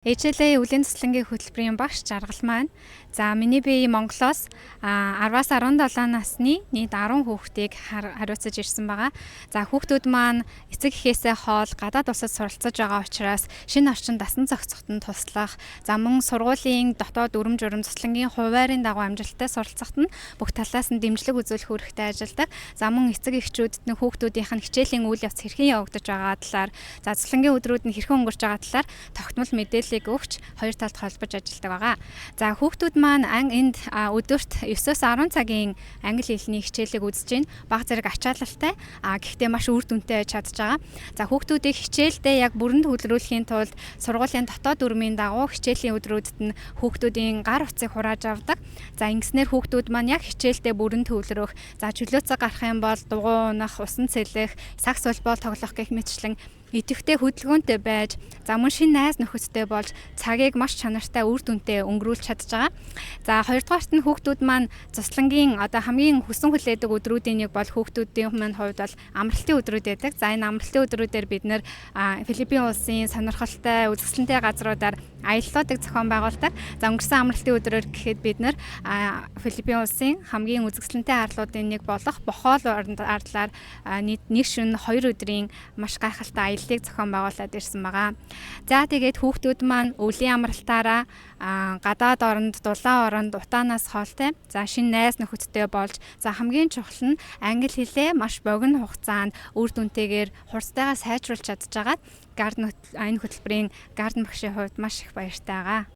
Ээжлээ өвлийн цэцлэнгийн хөтөлбөрийн багш жаргал маань. За миний бие Монголоос 10-аас 17 насны нийт 10 хүүхдийг хариуцаж ирсэн байгаа. За хүүхдүүд маань эцэг эхээсээ хоол гадаад улсад суралцаж байгаа учраас шинэ орчинд дасан зохицоход нь туслах, за мөн сургуулийн дотоод дүрм журам цэцлэнгийн хуваарийн дагуу амжилттай суралцахад нь бүх талаас нь дэмжлэг үзүүлэх үүрэгтэй ажилладаг. За мөн эцэг эхчүүдэд нь хүүхдүүдийнх нь хичээлийн үйл явц хэрхэн явагдаж байгаа талаар, за цэцлэнгийн өдрүүд нь хэрхэн өнгөрч байгаа талаар тогтмол мэдээлэл өгч хоёр талд холбож ажилладаг байгаа. За хүүхдүүд маань энд өдөрт 9-өөс 10 цагийн англи хэлний хичээлийг үзэж байна. Бага зэрэг ачаалалтай, гэхдээ маш үр дүнтэй чадж байгаа. За хүүхдүүдийг хичээлдээ яг бүрэн төвлөрүүлэхийн тулд сургуулийн дотоод дүрмийн дагуу хичээлийн өдрүүдэд нь хүүхдүүдийн гар утсыг хурааж авдаг. За ингэснээр хүүхдүүд маань яг хичээлдээ бүрэн төвлөрөх, за чөлөөцөг гарах юм бол дугуй унах, усан цэлэх, сакс волейбол тоглох гэх мэтчлэн идэвхтэй хөдөлгөөнтэй байж, за мөн шинэ найз нөхөдтэй болж цагийг маш чанартай үр дүнтэй өнгөрүүлж чадж байгаа. За хоёрдугаарт нь хүүхдүүд маань цуслангийн хамгийн хүсэн хүлээдэг өдрүүдийн нэг бол хүүхдүүдийн маань хувьд бол амралтын өдрүүд байдаг. За энэ амралтын өдрүүдээр бид нэр Филиппин улсын сонирхолтой үзэсгэлэнтэй газруудаар аяллуудыг зохион байгуулдаг. За өнгөрсөн амралтын өдрөөр гэхэд бид нэр Филиппин улсын хамгийн үзэсгэлэнтэй арлуудын нэг болох Бохол ардлаар нэг шөнө 2 өдрийн маш гайхалтай аяллыг зохион байгуулад ирсэн байгаа. За тэгээд хүүхдүүд маань өвлийн амралтаараа гадаад оронд, дулаан оронд утаанаас хоолтой, за шинэ найз нөхөдтэй болж, за хамгийн чухал нь англи хэлээ маш богино хугацаанд үр дүнтэйгээр хурцтайгаар сайжруулж чадж байгаа. Энэ хөтөлбөрийн Гарден багшийн хувьд маш их баяртай байгаа.